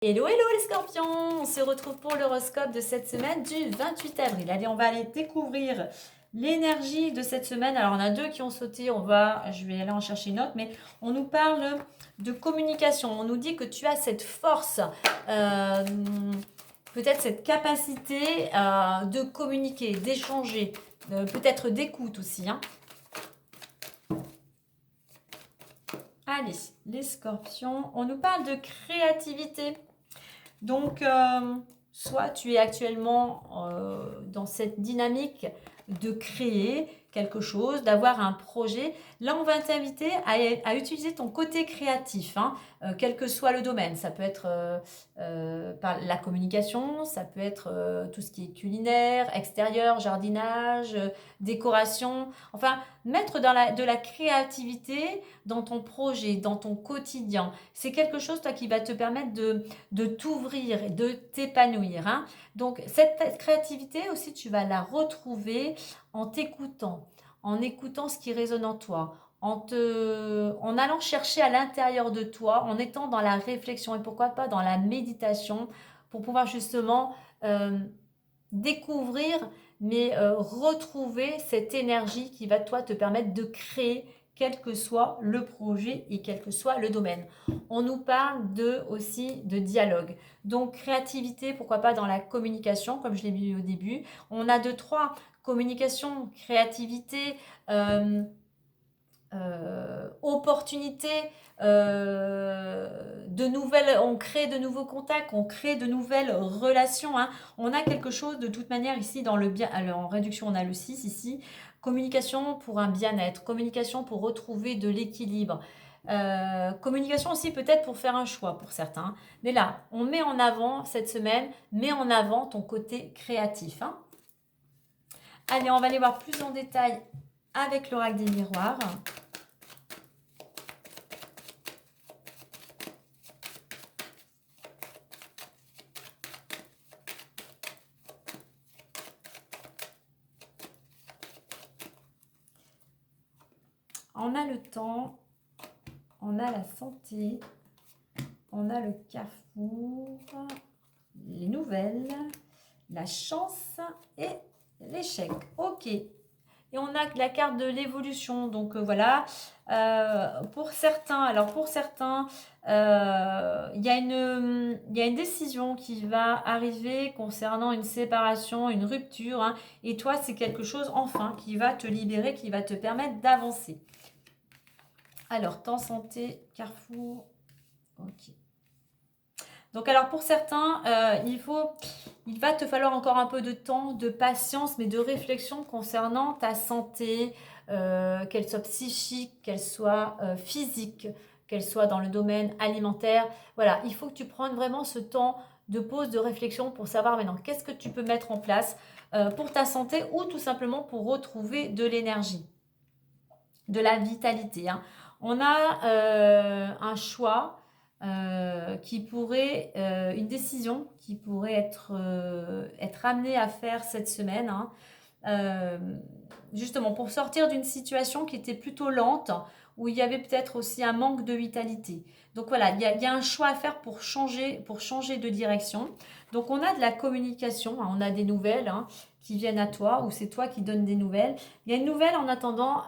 Hello, hello les scorpions! On se retrouve pour l'horoscope de cette semaine du 28 avril. Allez, on va aller découvrir l'énergie de cette semaine. Alors, on a deux qui ont sauté, je vais aller en chercher une autre, mais on nous parle de communication. On nous dit que tu as cette force, peut-être cette capacité de communiquer, d'échanger, peut-être d'écoute aussi, hein. Allez, les scorpions, on nous parle de créativité. Donc, soit tu es actuellement dans cette dynamique de créer quelque chose, d'avoir un projet. Là, on va t'inviter à utiliser ton côté créatif, hein, quel que soit le domaine. Ça peut être par la communication, ça peut être tout ce qui est culinaire, extérieur, jardinage, décoration. Enfin, mettre de la créativité dans ton projet, dans ton quotidien. C'est quelque chose, toi, qui va te permettre de t'ouvrir et de t'épanouir, hein. Donc, cette créativité aussi, tu vas la retrouver en écoutant ce qui résonne en toi, en allant chercher à l'intérieur de toi, en étant dans la réflexion et pourquoi pas dans la méditation pour pouvoir justement découvrir, mais retrouver cette énergie qui va toi te permettre de créer quel que soit le projet et quel que soit le domaine. On nous parle aussi de dialogue. Donc créativité, pourquoi pas dans la communication, comme je l'ai dit au début. On a trois, communication, créativité, opportunité, on crée de nouveaux contacts, on crée de nouvelles relations, hein. On a quelque chose de toute manière ici dans le bien. Alors en réduction, on a le 6 ici. Communication pour un bien-être, communication pour retrouver de l'équilibre. Communication aussi peut-être pour faire un choix pour certains. Mais là, on met en avant cette semaine, mets en avant ton côté créatif, hein. Allez, on va aller voir plus en détail avec l'oracle des miroirs. On a le temps, on a la santé, on a le carrefour, les nouvelles, la chance et l'échec. Ok. Et on a la carte de l'évolution. Donc voilà. Pour certains, il y a une décision qui va arriver concernant une séparation, une rupture, hein. Et toi, c'est quelque chose, enfin, qui va te libérer, qui va te permettre d'avancer. Alors, temps, santé, carrefour. Ok. Donc, alors, pour certains, il va te falloir encore un peu de temps, de patience, mais de réflexion concernant ta santé, qu'elle soit psychique, qu'elle soit physique, qu'elle soit dans le domaine alimentaire. Voilà, il faut que tu prennes vraiment ce temps de pause, de réflexion pour savoir maintenant qu'est-ce que tu peux mettre en place pour ta santé ou tout simplement pour retrouver de l'énergie, de la vitalité, hein. On a un choix une décision qui pourrait être amenée à faire cette semaine, hein. Euh, Justement, pour sortir d'une situation qui était plutôt lente, où il y avait peut-être aussi un manque de vitalité. Donc voilà, il y a un choix à faire pour changer de direction. Donc on a de la communication, hein, on a des nouvelles, hein, qui viennent à toi, ou c'est toi qui donnes des nouvelles. Il y a une nouvelle en attendant,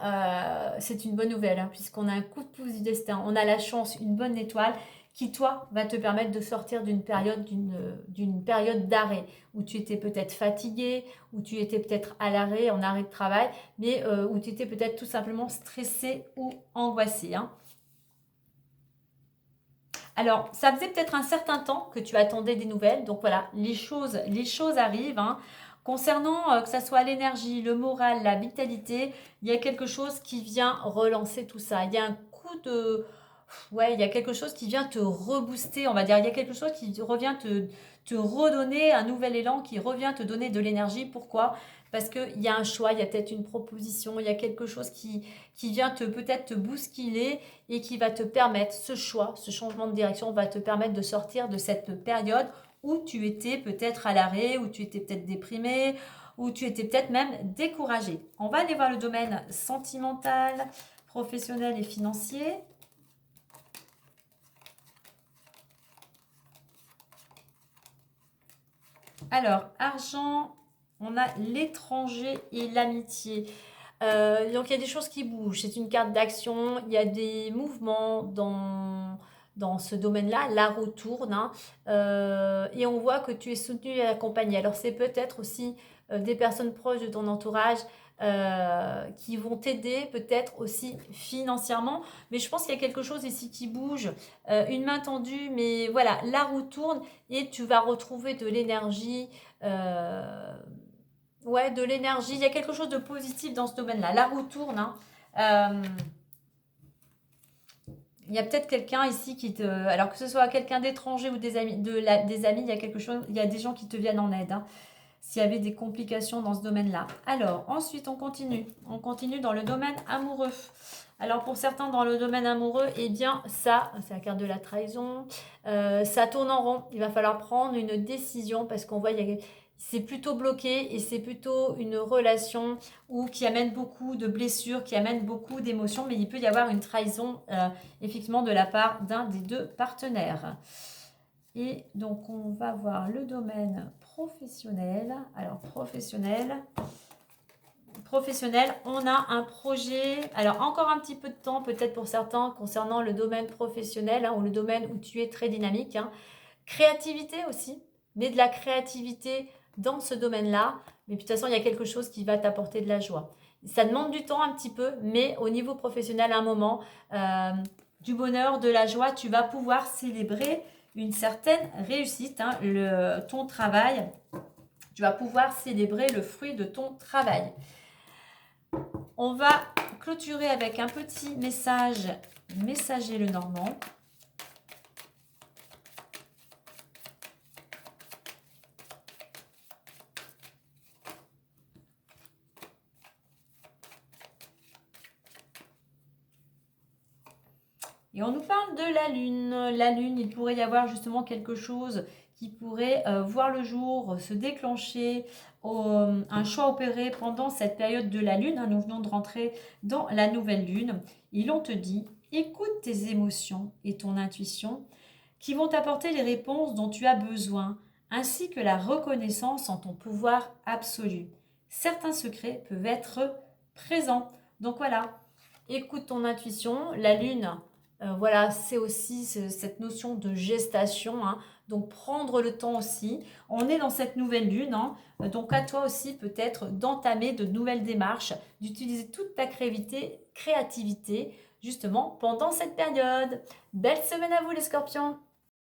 c'est une bonne nouvelle, hein, puisqu'on a un coup de pouce du destin, on a la chance, une bonne étoile qui, toi, va te permettre de sortir d'une période d'arrêt, où tu étais peut-être fatigué, où tu étais peut-être à l'arrêt, en arrêt de travail, mais où tu étais peut-être tout simplement stressé ou angoissé, hein. Alors, ça faisait peut-être un certain temps que tu attendais des nouvelles, donc voilà, les choses arrivent, hein. Concernant que ça soit l'énergie, le moral, la vitalité, il y a quelque chose qui vient relancer tout ça. Il y a un coup de... Ouais, il y a quelque chose qui vient te rebooster, on va dire. Il y a quelque chose qui revient te redonner un nouvel élan, qui revient te donner de l'énergie. Pourquoi? Parce qu'il y a un choix, il y a peut-être une proposition, il y a quelque chose qui vient peut-être te bousculer et qui va te permettre, ce choix, ce changement de direction va te permettre de sortir de cette période où tu étais peut-être à l'arrêt, où tu étais peut-être déprimé, où tu étais peut-être même découragé. On va aller voir le domaine sentimental, professionnel et financier. Alors, argent, on a l'étranger et l'amitié. Donc, il y a des choses qui bougent. C'est une carte d'action. Il y a des mouvements dans ce domaine-là. La roue tourne, hein. Et on voit que tu es soutenu et accompagné. Alors, c'est peut-être aussi des personnes proches de ton entourage qui vont t'aider, peut-être aussi financièrement. Mais je pense qu'il y a quelque chose ici qui bouge. Une main tendue, mais voilà, la roue tourne et tu vas retrouver de l'énergie. Ouais, de l'énergie. Il y a quelque chose de positif dans ce domaine-là. La roue tourne, hein. Euh, il y a peut-être quelqu'un ici qui te... Alors que ce soit quelqu'un d'étranger ou des amis, des amis, il y a quelque chose, il y a des gens qui te viennent en aide, hein, s'il y avait des complications dans ce domaine-là. Alors, ensuite, on continue. On continue dans le domaine amoureux. Alors, pour certains, dans le domaine amoureux, eh bien, ça, c'est la carte de la trahison. Ça tourne en rond. Il va falloir prendre une décision parce qu'on voit, c'est plutôt bloqué et c'est plutôt une relation qui amène beaucoup de blessures, qui amène beaucoup d'émotions, mais il peut y avoir une trahison, effectivement, de la part d'un des deux partenaires. Et donc, on va voir le domaine professionnel. Alors, professionnel, on a un projet. Alors, encore un petit peu de temps, peut-être pour certains, concernant le domaine professionnel, hein, ou le domaine où tu es très dynamique, hein. Créativité aussi, mais de la créativité dans ce domaine-là. Mais de toute façon, il y a quelque chose qui va t'apporter de la joie. Ça demande du temps un petit peu, mais au niveau professionnel, à un moment, du bonheur, de la joie, tu vas pouvoir célébrer une certaine réussite, hein, ton travail. Tu vas pouvoir célébrer le fruit de ton travail. On va clôturer avec un petit message, messager le Normand. Et on nous parle de la Lune. La Lune, il pourrait y avoir justement quelque chose qui pourrait voir le jour, se déclencher, un choix opéré pendant cette période de la Lune. Hein, nous venons de rentrer dans la nouvelle Lune. Et l'on te dit, écoute tes émotions et ton intuition qui vont t'apporter les réponses dont tu as besoin, ainsi que la reconnaissance en ton pouvoir absolu. Certains secrets peuvent être présents. Donc voilà, écoute ton intuition. La Lune... voilà, c'est aussi cette notion de gestation, hein. Donc prendre le temps aussi. On est dans cette nouvelle lune, hein. Donc à toi aussi peut-être d'entamer de nouvelles démarches, d'utiliser toute ta créativité justement pendant cette période. Belle semaine à vous les scorpions!